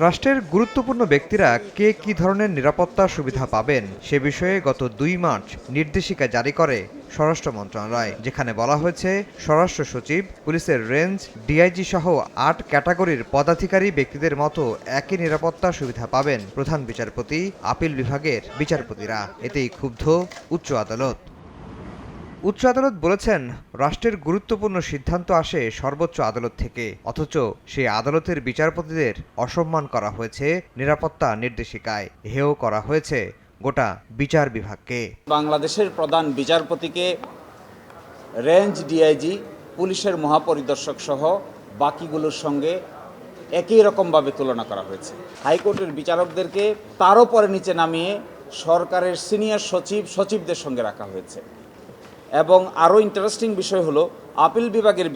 রাষ্ট্রের গুরুত্বপূর্ণ ব্যক্তিরা কে কী ধরনের নিরাপত্তা সুবিধা পাবেন সে বিষয়ে গত ২ মার্চ নির্দেশিকা জারি করে স্বরাষ্ট্র মন্ত্রণালয়, যেখানে বলা হয়েছে স্বরাষ্ট্র সচিব, পুলিশের রেঞ্জ ডিআইজি সহ ৮ ক্যাটাগরির পদাধিকারী ব্যক্তিদের মতো একই নিরাপত্তা সুবিধা পাবেন প্রধান বিচারপতি, আপিল বিভাগের বিচারপতিরা। এতেই ক্ষুব্ধ উচ্চ আদালত। উচ্চ আদালত বলেছেন, রাষ্ট্রের গুরুত্বপূর্ণ সিদ্ধান্ত আসে সর্বোচ্চ আদালত থেকে, অথচ সেই আদালতের বিচারপতিদের অসম্মান করা হয়েছে নিরাপত্তা নির্দেশিকায়, হেয় করা হয়েছে গোটা বিচার বিভাগকে। বাংলাদেশের প্রধান বিচারপতিকে রেঞ্জ ডিআইজি, পুলিশের মহাপরিদর্শক সহ বাকিগুলোর সঙ্গে একই রকমভাবে তুলনা করা হয়েছে। হাইকোর্টের বিচারকদেরকে তারও পরে নিচে নামিয়ে সরকারের সিনিয়র সচিবদের সঙ্গে রাখা হয়েছে। এবং আরও ইন্টারেস্টিং বিষয় হলো, আপিল বিভাগের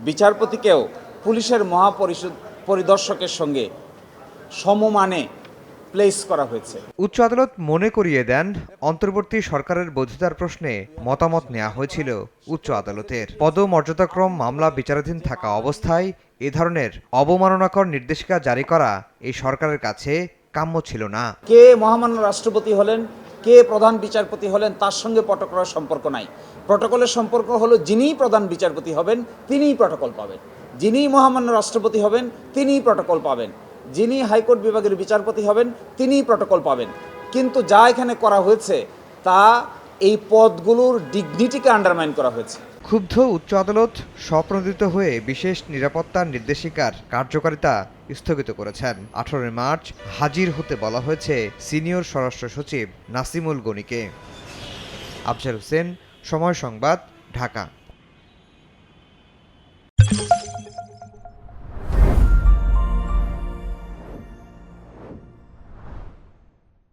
বিচারপতিকেও পুলিশের মহাপরিদর্শকের সঙ্গে সমমানে প্লেস করা হয়েছে। উচ্চ আদালত মনে করিয়ে দেন, অন্তর্বর্তী সরকারের বৈধতার প্রশ্নে মতামত নেওয়া হয়েছিল উচ্চ আদালতের। পদমর্যাদাক্রম মামলা বিচারাধীন থাকা অবস্থায় এ ধরনের অবমাননাকর নির্দেশিকা জারি করা এই সরকারের কাছে কাম্য ছিল না। কে মহামান্য রাষ্ট্রপতি হলেন, কে প্রধান বিচারপতি হলেন, তার সঙ্গে প্রটোকলের সম্পর্ক নাই। প্রটোকলের সম্পর্ক হলো, যিনিই প্রধান বিচারপতি হবেন তিনিই প্রটোকল পাবেন, যিনিই মহামান্য রাষ্ট্রপতি হবেন তিনিই প্রটোকল পাবেন, যিনি হাইকোর্ট বিভাগের বিচারপতি হবেন তিনিই প্রটোকল পাবেন। কিন্তু যা এখানে করা হয়েছে তা এই পদগুলোর ডিগনিটিকে আন্ডারমাইন করা হয়েছে। ক্ষুব্ধ উচ্চ আদালত স্বপ্রণোদিত হয়ে বিশেষ নিরাপত্তা নির্দেশিকার কার্যকারিতা স্থগিত করেছেন। 18 মার্চ হাজির হতে বলা হয়েছে সিনিয়র স্বরাষ্ট্র সচিব নাসিমুল গনিকে। আফজাল হোসেন, সময় সংবাদ, ঢাকা।